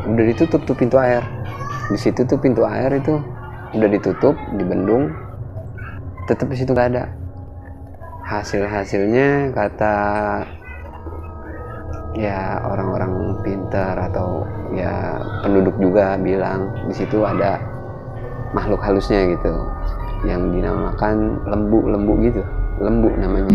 udah ditutup tuh pintu air. Di situ tuh pintu air itu udah ditutup, dibendung, tetap di situ nggak ada. Hasilnya kata ya orang-orang pintar atau ya penduduk juga bilang di situ ada makhluk halusnya gitu, yang dinamakan lembu gitu, lembu namanya.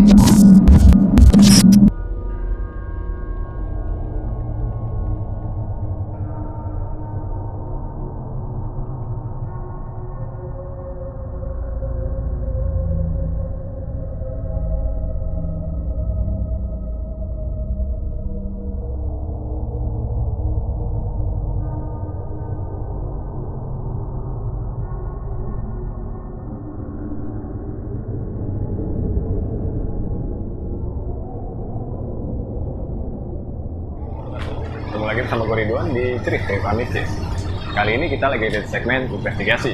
Ketemu lagi bersama gue Ridwan di Cerita Mistis. Kali ini kita lagi di segmen investigasi.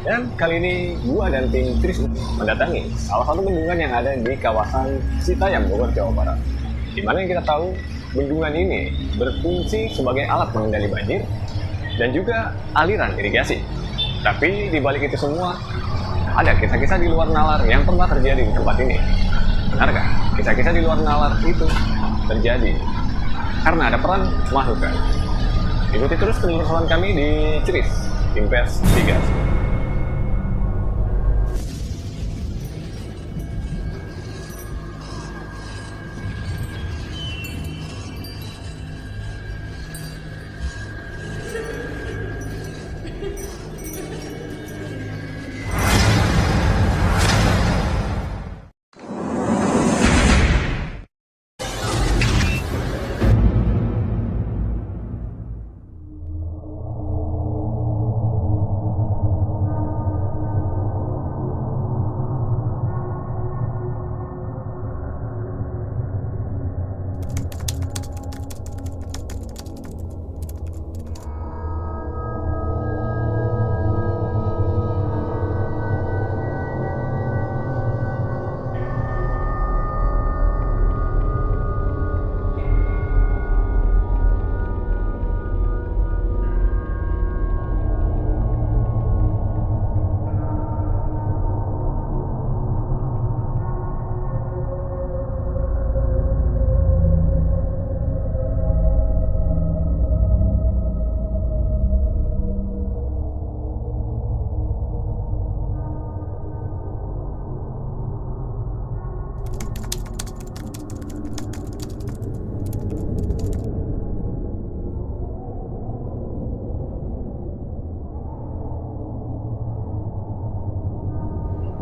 Dan kali ini gua dan tim Tris mendatangi salah satu bendungan yang ada di kawasan Citayam, Bogor, Jawa Barat. Di mana yang kita tahu bendungan ini berfungsi sebagai alat mengendali banjir dan juga aliran irigasi. Tapi di balik itu semua ada kisah-kisah di luar nalar yang pernah terjadi di tempat ini. Benarkah kisah-kisah di luar nalar itu terjadi karena ada peran makhluk? Ikuti terus penelusuran kami di Ceris Investigasi.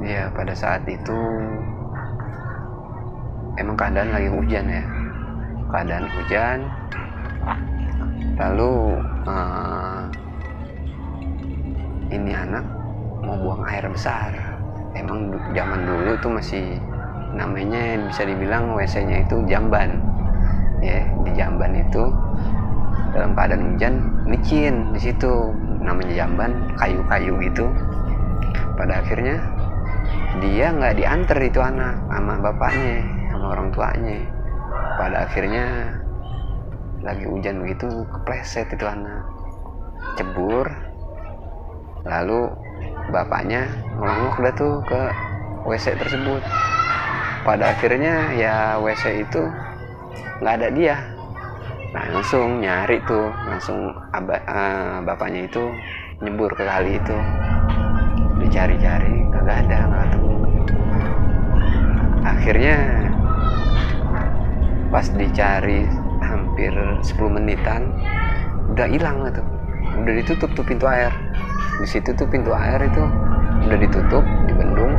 Ya pada saat itu emang keadaan lagi hujan ya, keadaan hujan. Lalu ini anak mau buang air besar. Emang zaman dulu tuh masih namanya bisa dibilang WC-nya itu jamban ya. Di jamban itu dalam keadaan hujan licin, di situ namanya jamban, kayu-kayu gitu. Pada akhirnya dia nggak diantar itu anak sama bapaknya, sama orang tuanya. Pada akhirnya lagi hujan begitu kepleset itu anak, cebur. Lalu bapaknya ngelongok dah tuh ke WC tersebut. Pada akhirnya ya WC itu nggak ada dia. Nah langsung nyari tuh, langsung bapaknya itu nyebur ke kali itu, dicari-cari nggak ada, nggak ketemu. Akhirnya pas dicari hampir 10 menitan udah hilang tuh, udah ditutup tuh pintu air. Di situ tuh pintu air itu udah ditutup, dibendung,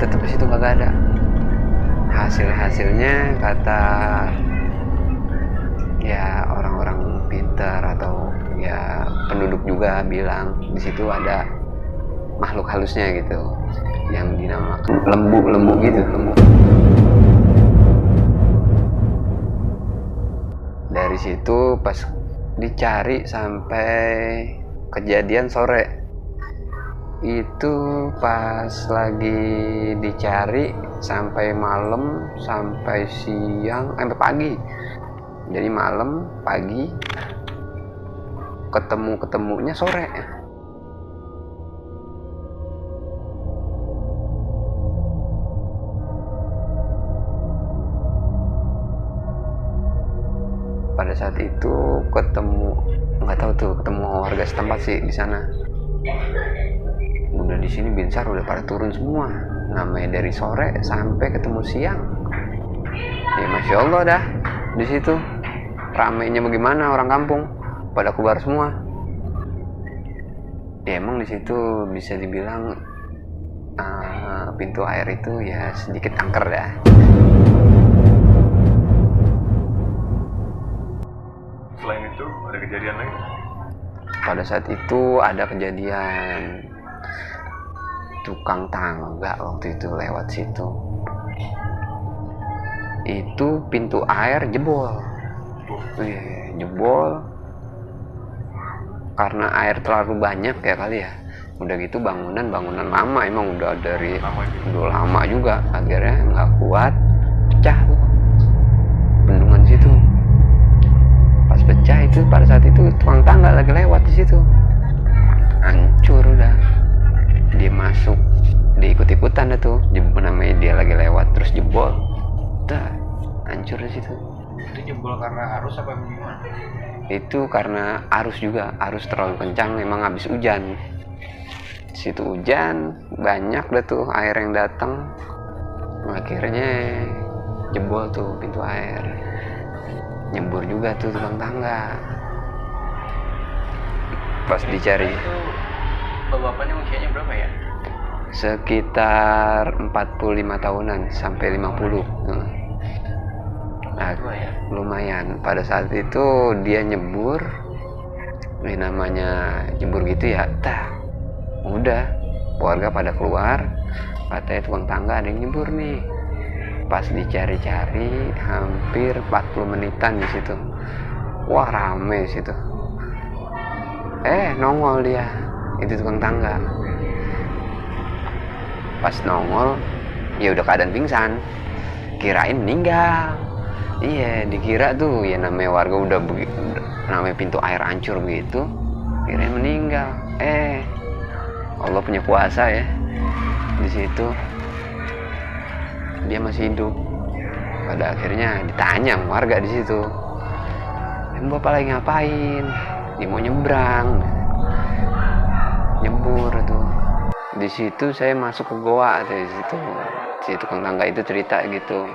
tetap di situ nggak ada. Hasilnya kata ya orang-orang pintar atau ya penduduk juga bilang di situ ada makhluk halusnya gitu, yang dinamakan lembu gitu, lembu. Dari situ pas dicari sampai kejadian sore itu, pas lagi dicari sampai malam, sampai siang, sampai pagi. Jadi malam, pagi, ketemunya sore. Pada saat itu nggak tahu tuh, ketemu warga setempat sih di sana. Udah di sini Binsar udah pada turun semua, namanya dari sore sampai ketemu siang. Ya masya Allah dah, di situ ramainya bagaimana, orang kampung pada keluar semua. Ya emang di situ bisa dibilang pintu air itu ya sedikit angker dah. Selain itu ada kejadian lain? Pada saat itu ada kejadian tukang tangga waktu itu lewat situ. Itu pintu air jebol. Jebol karena air terlalu banyak ya kali ya. Udah gitu bangunan lama, emang udah lama juga. Akhirnya nggak kuat, pecah tuh bendungan situ. Pas pecah itu, pada saat itu tukang tangga lagi lewat di situ, hancur udah. Dia masuk, dia ikut-ikutan dah tuh, namanya dia lagi lewat terus jebol, udah hancur di situ. Itu jebol karena arus apa gimana? Itu karena arus juga, arus terlalu kencang, emang habis hujan. Situ hujan banyak dah tuh air yang datang, akhirnya jebol tuh pintu air. Nyembur juga tuh tukang tangga. Pas dicari, Itu bapaknya usianya berapa ya? sekitar 45 tahunan sampai 50. Nah, Tua ya? lumayan. Pada saat itu dia nyebur, ini namanya nyebur gitu ya, udah keluarga pada keluar, katanya tukang tangga ada yang nyebur nih. Pas dicari-cari hampir 40 menitan di situ. Wah, rame di situ. Nongol dia, itu tukang tangga. Pas nongol, ya udah keadaan pingsan. Kirain meninggal. Iya, dikira tuh ya namanya warga udah namanya pintu air hancur begitu, kirain meninggal. Allah punya kuasa ya. Di situ dia masih hidup. Pada akhirnya ditanya sama warga di situ, bapak lagi ngapain? Dia mau nyebrang, nyebur tuh. Di situ saya masuk ke goa di situ. Si tukang tangga itu cerita gitu,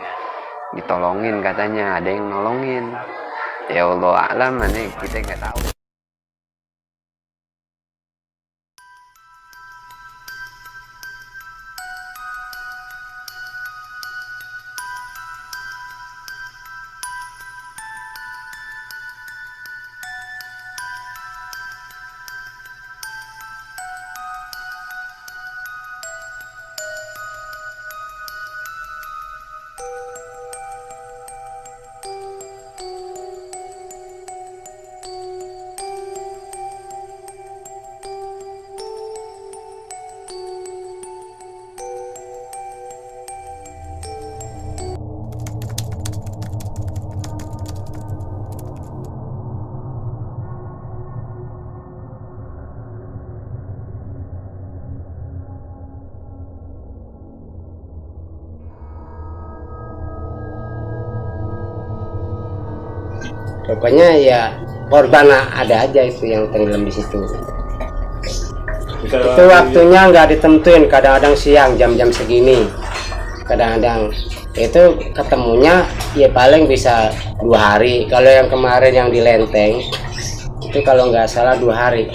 ditolongin katanya, ada yang nolongin. Ya Allah alam, nih kita nggak tahu. Pokoknya ya korban ada aja itu yang tenggelam di situ. Itu waktunya nggak ditentuin, kadang-kadang siang jam-jam segini, kadang-kadang itu ketemunya ya paling bisa 2 hari. Kalau yang kemarin yang di Lenteng itu kalau nggak salah 2 hari,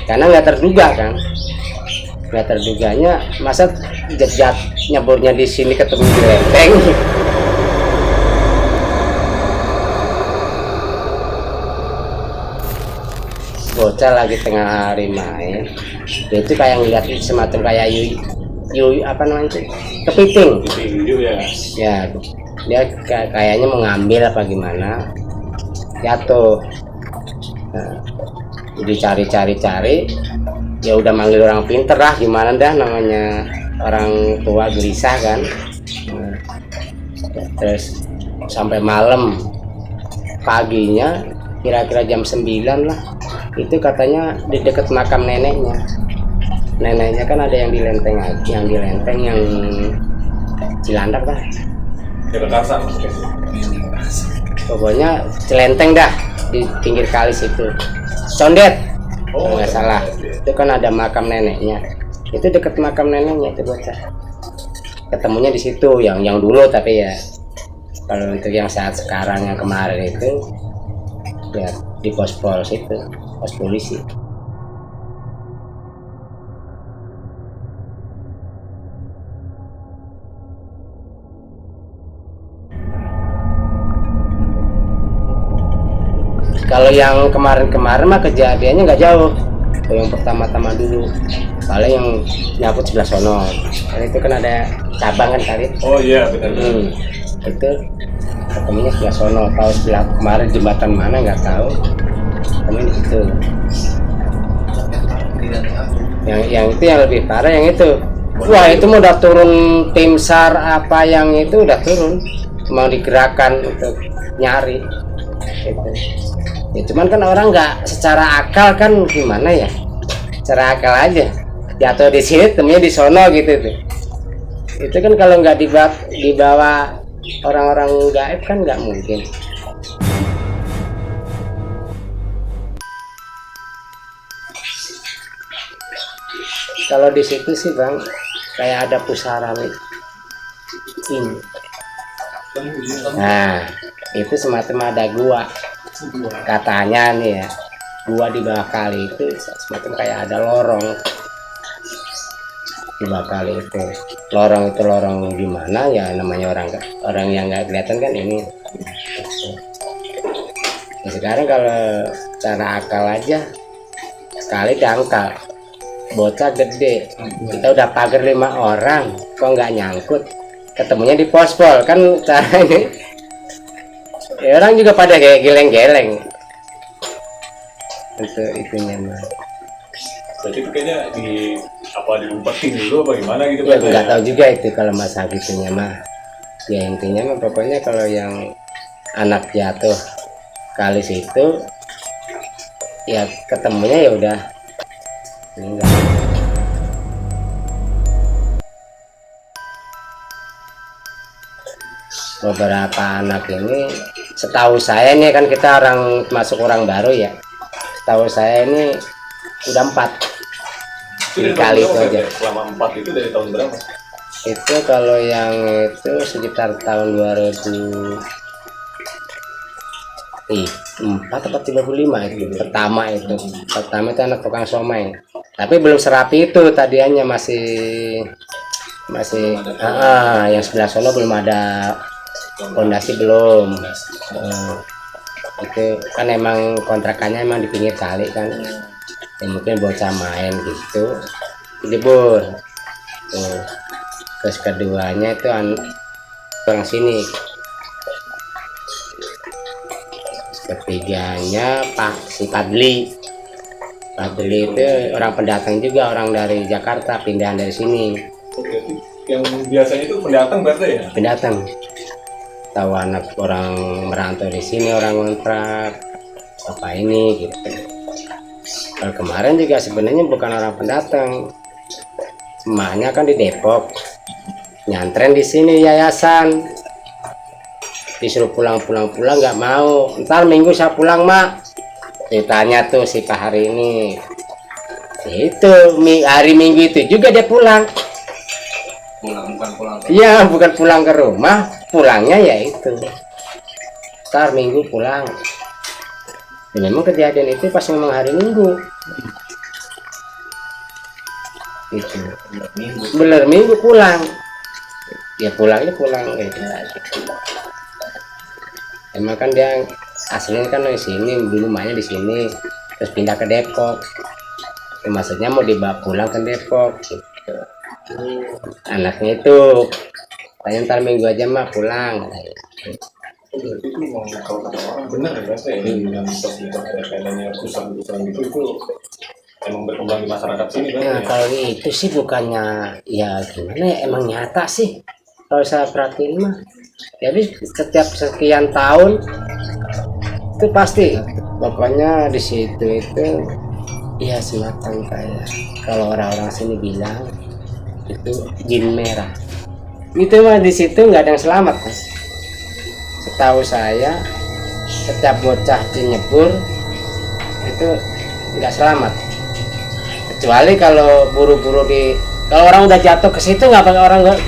karena nggak terduga kan, nggak terduganya masa jejak nyeburnya di sini ketemu di Lenteng. Bocah lagi tengah hari main, itu kayak ngeliat semacam kayak yu apa namanya itu, kepiting ya, dia kayaknya mau ngambil apa gimana, jatuh. Nah, dicari-cari ya udah manggil orang pinter lah, gimana dah, namanya orang tua gelisah kan. Nah, terus sampai malam, paginya kira-kira jam 9 lah. Itu katanya di dekat makam neneknya. Neneknya kan ada yang di Lenteng aja, yang Cilandak lah. Pokoknya Celenteng dah, di pinggir kali situ. Condet, kalau nggak salah. Itu kan ada makam neneknya. Itu dekat makam neneknya itu bocah. Ketemunya di situ, yang dulu, tapi ya kalau untuk yang saat sekarang yang kemarin itu ya di pos itu, pos polisi. Kalau yang kemarin mah kejadiannya nggak jauh. Yang pertama-tama dulu, paling yang nyangkut sebelah sono. Karena itu kan ada cabang kan kali. Oh iya benar. Itu ketemunya sebelah sono. Tahu sebelah kemarin jembatan mana nggak tahu. Ketemunya di situ. Yang itu yang lebih parah yang itu. Wah itu mau udah turun tim SAR apa yang itu udah turun, mau digerakkan untuk nyari. Gitu. Ya, cuman kan orang nggak secara akal kan gimana ya, secara akal aja jatuh di sini temunya di sono gitu tuh. Itu kan kalau nggak dibawa orang-orang gaib kan nggak mungkin. Kalau di situ sih bang kayak ada pusara nih ini. Nah itu semacam ada gua katanya nih ya, gua di bawah kali itu semacam kayak ada lorong di bawah kali itu. Lorong gimana ya, namanya orang yang nggak kelihatan kan ini. Nah, sekarang kalau cara akal aja sekali dangkal bocah gede, kita udah pagar 5 orang kok nggak nyangkut, ketemunya di pospol kan cara ini. Ya, orang juga pada kayak geleng-geleng untuk itunya mah. Berarti itu kayaknya diumpetin dulu apa gimana gitu Ya kan? nggak tahu juga itu kalau masalah gitunya mah. Ya intinya mah pokoknya kalau yang anak jatuh kali situ ya ketemunya ya udah meninggal. Beberapa anak ini setahu saya ini kan kita masuk orang baru ya, setahu saya ini udah 4 di kali itu aja. Selama 4 itu dari tahun berapa? Itu kalau yang itu sekitar tahun 2004 atau 35 itu pertama itu anak tukang somai, tapi belum serapi itu tadiannya masih yang sebelah sono belum ada fondasi belum. Itu kan emang kontrakannya emang di pinggir kali kan ya, mungkin bocah main gitu dibur. Terus keduanya itu orang sini, ketiganya si Padli itu orang pendatang juga, orang dari Jakarta pindahan dari sini. Yang biasanya itu pendatang berarti ya? Pendatang, tahu anak orang merantau di sini, orang kontrak apa ini gitu. Kalau kemarin juga sebenarnya bukan orang pendatang, emaknya kan di Depok, nyantren di sini yayasan, disuruh pulang nggak mau. Ntar minggu saya pulang mak, ditanya tuh si Pak hari ini, itu hari Minggu itu juga dia pulang. Iya, bukan pulang ke rumah, pulangnya ya itu ntar Minggu pulang. Dan memang kejadian itu pas memang hari Minggu itu bener Minggu pulang, ya pulangnya gitu. Emang kan dia aslinya kan di sini, dulu rumahnya di sini, terus pindah ke Depok. Ya, maksudnya mau dibawa pulang ke Depok gitu. Anaknya itu tanya ntar Minggu aja mah pulang. Berarti itu mau kalau kata orang benar ya Mas ya, dengan mitos-mitos kaitannya perusahaan gitu itu emang berkembang di masyarakat sini kan? Nah kalau itu sih bukannya ya gimana ya, emang nyata sih kalau saya perhatiin mah. Jadi setiap sekian tahun itu pasti Pokoknya di situ itu ya semacam kayak kalau orang-orang sini bilang itu jin merah. Itu mah di situ nggak ada yang selamat, Mas. Setahu saya setiap bocah nyebur itu nggak selamat. Kecuali kalau buru-buru kalau orang udah jatuh ke situ nggak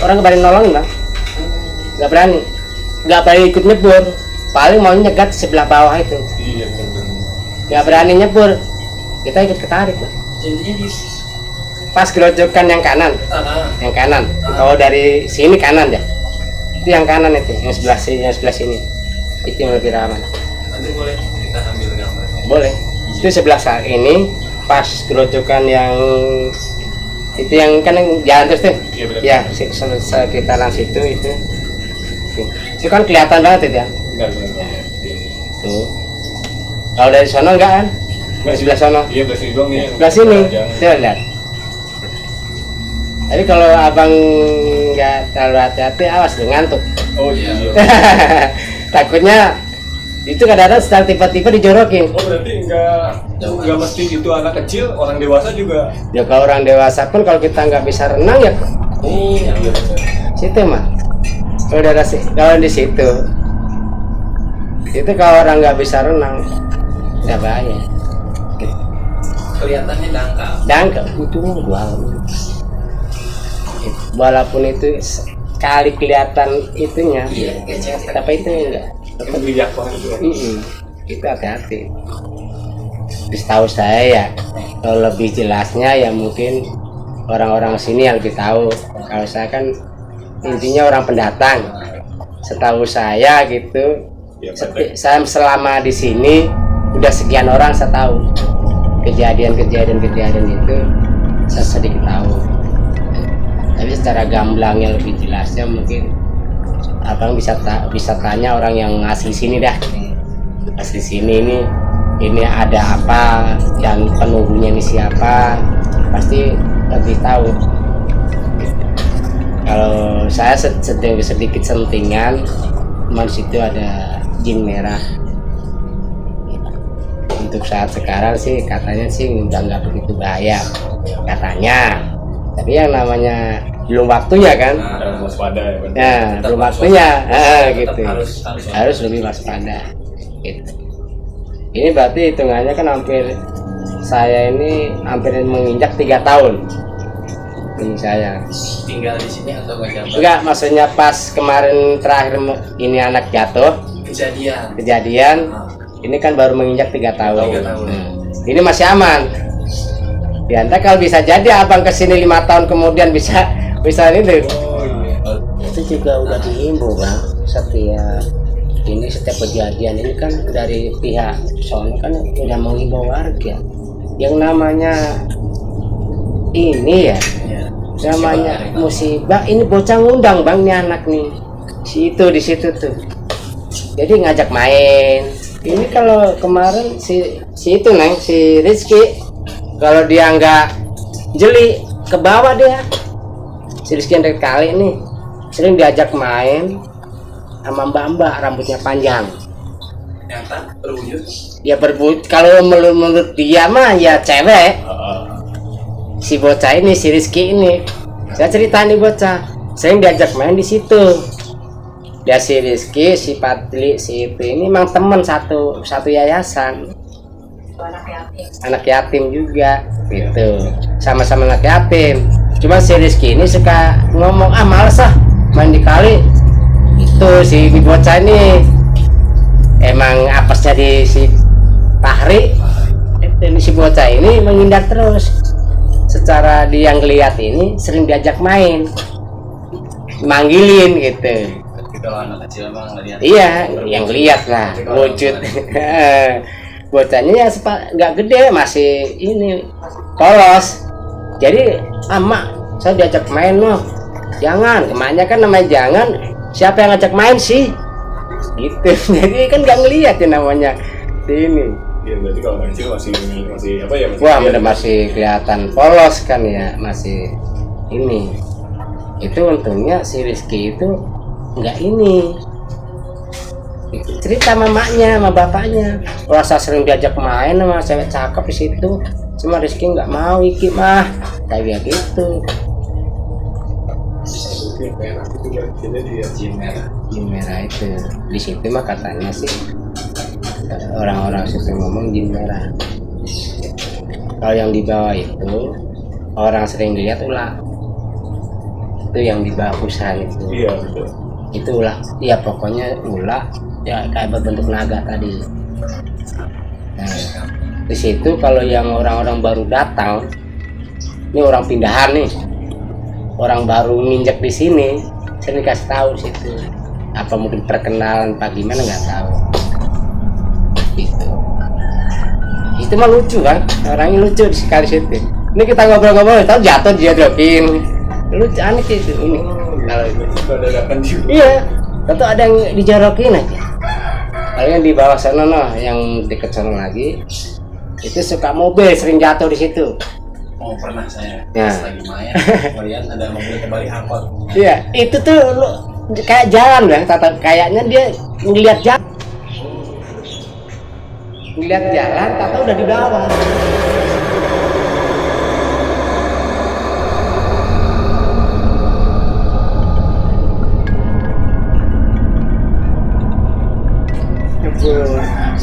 orang berani nolongin, Bang. Nggak berani ikut nyebur. Paling mau nyegat di sebelah bawah itu. Iya, benar. Nggak berani nyebur, kita ikut ketarik, Bang. Pas gerojokan yang kanan, kalau dari sini kanan ya, itu yang kanan itu, yang sebelah sini, itu yang lebih rawan. Nanti boleh kita ambil gambar. Boleh. Itu sebelah ini, pas gerojokan yang itu yang kan yang jalan terus tuh, Iya, benar. ya sekitaran situ itu kan kelihatan banget itu ya. Benar. Tuh. Kalau dari sono enggak kan? Dari sebelah sono. Iya, belah sini doang nih. Sebelah sini, Jangan. tuh lihat. Jadi kalau abang nggak terlalu hati-hati, awas lu ngantuk. Oh iya. Takutnya itu kadang-kadang secara tiba-tiba dijorokin. Oh berarti nggak mesti itu anak kecil, orang dewasa juga. Ya kalau orang dewasa pun kalau kita nggak bisa renang ya Iya. situ mah. Kalau di situ itu kalau orang nggak bisa renang nggak bahaya. Kelihatannya dangkal. Dan kebutuhan walaupun itu sekali kelihatan itunya, tapi itu enggak. Itu bijak banget juga. Itu hati-hati. Terus tahu saya ya, kalau lebih jelasnya ya mungkin orang-orang sini yang lebih tahu. Kalau saya kan intinya orang pendatang. Setahu saya gitu, saya selama di sini udah sekian orang saya tahu kejadian itu saya sedikit tahu. Tapi secara gamblang yang lebih jelasnya mungkin abang bisa tanya orang yang asli sini dah. Asli sini ini ada apa, yang penunggunya ini siapa, pasti lebih tahu. Kalau saya sedikit sentingan, cuman situ ada jin merah. Untuk saat sekarang sih katanya sih udah nggak begitu bahaya katanya. Tapi yang namanya belum waktunya kan. Harus waspada ya. Bang. Ya, belum waktunya. Gitu. Harus lebih waspada. Gitu. Ini berarti hitungannya kan saya ini hampir menginjak 3 tahun. Ini saya. Tinggal di sini atau nggak? Enggak, maksudnya pas kemarin terakhir ini anak jatuh, kejadian. Ini kan baru menginjak 3 tahun. 3 tahun. Ini masih aman. Ya, entah kalau bisa jadi abang kesini 5 tahun kemudian bisa ini. Oh iya. Itu juga udah dihimbau bang. Setiap kejadian ini kan dari pihak sono kan udah menghimbau warga. Yang namanya ini ya, namanya musibah. Ini bocah ngundang bang, nih anak nih. Di situ tuh. Jadi ngajak main. Ini kalau kemarin si itu neng, si Rizky, kalau dia nggak jeli ke bawah dia. Si Rizky yang dari kali nih sering diajak main sama mbak rambutnya panjang. Ternyata berwujud. Ya kalau menurut dia mah ya cewek. Si bocah ini, si Rizky ini, saya ceritain nih bocah, sering diajak main di situ. Dia si Rizky, si Padli, si itu ini memang teman satu yayasan. Anak yatim juga, gitu. Sama-sama anak yatim. Cuma si Rizky ini suka ngomong, males main di kali. Itu si bocah ini emang apesnya di si Tahri. Si bocah ini menghindar terus. Secara dia yang lihat ini sering diajak main, manggilin gitu. Kalau anak kecil emang ngeliat. Iya, yang lihat lah wujud. Bocahnya ya nggak gede, masih ini polos. Jadi saya diajak main loh. Jangan, emaknya kan namanya jangan. Siapa yang ngajak main sih? Gitu. Jadi kan nggak ngelihat ya namanya ini. Iya berarti kalau anak kecil masih apa ya? Wah, bener masih kelihatan polos kan ya, masih ini. Itu untungnya si Rizky itu nggak ini. cerita mamanya sama bapaknya, rasa sering diajak main sama cewek cakep di situ, cuma Rizky nggak mau, Iki mah kayak gitu. Jin merah. Jin merah itu di situ mah katanya sih orang-orang situ ngomong jin merah. Kalau yang di bawah itu orang sering lihat ulah, itu yang di bawah pusan itu. Iya betul. Itu ulah, ya pokoknya ulah ya kayak berbentuk naga tadi. Nah, di situ kalau yang orang-orang baru datang, ini orang pindahan nih, orang baru nginjek di sini, saya dikasih tahu situ. Apa mungkin perkenalan apa gimana nggak tahu. Gitu. Itu mah lucu kan, orangnya lucu sekali situ. Ini kita ngobrol-ngobrol, tahu jatuh dia dropping. Lucu aneh itu ini. Kalau itu iya, tentu ada yang dijorokin aja. Kalau yang di bawah sana noh, yang deket sana lagi, itu suka mobil sering jatuh di situ. Oh pernah saya Ya. pas lagi main melihat ada mobil kembali angkot. Iya, itu tuh kayak jalan kan, kayaknya dia ngeliat jalan. Ngeliat jalan, tata udah di bawah.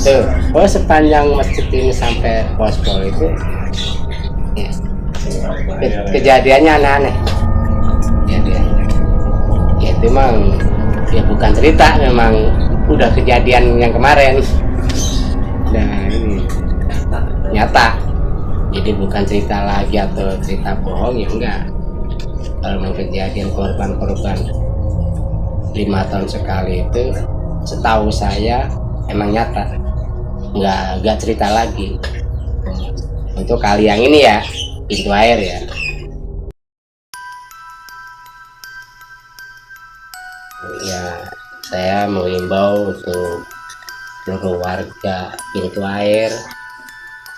Tuh, oh sepanjang masjid ini sampai pos-pos itu ya, kejadiannya aneh-aneh. Kejadiannya ya itu memang ya bukan cerita, memang udah kejadian yang kemarin. Nah ini nyata, jadi bukan cerita lagi atau cerita bohong ya enggak. Kalau memang kejadian korban-korban 5 tahun sekali itu setahu saya emang nyata, nggak cerita lagi. Untuk kali yang ini ya, pintu air ya. Ya, saya mengimbau untuk seluruh warga pintu air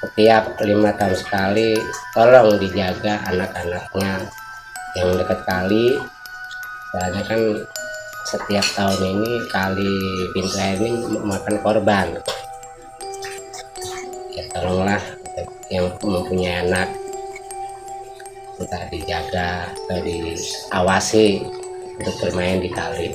setiap 5 tahun sekali tolong dijaga anak-anaknya yang dekat kali, soalnya kan setiap tahun ini kali pintu air ini memakan korban. Ya tolonglah yang mempunyai anak, entah dijaga atau diawasi untuk bermain di kali.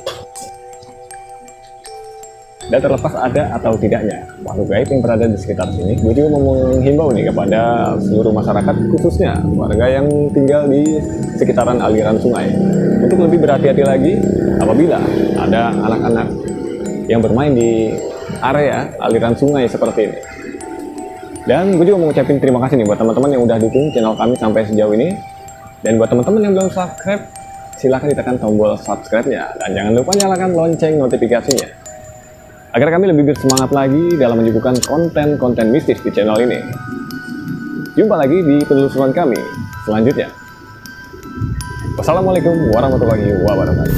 Dan terlepas ada atau tidaknya makhluk gaib yang berada di sekitar sini, gue juga mau menghimbau nih kepada seluruh masyarakat, khususnya warga yang tinggal di sekitaran aliran sungai, untuk lebih berhati-hati lagi apabila ada anak-anak yang bermain di area aliran sungai seperti ini. Dan gue juga mau ngucapin terima kasih nih buat teman-teman yang udah dukung channel kami sampai sejauh ini. Dan buat teman-teman yang belum subscribe, silahkan ditekan tombol subscribe-nya. Dan jangan lupa nyalakan lonceng notifikasinya, agar kami lebih bersemangat lagi dalam menyuguhkan konten-konten mistis di channel ini. Jumpa lagi di penelusuran kami selanjutnya. Wassalamualaikum warahmatullahi wabarakatuh.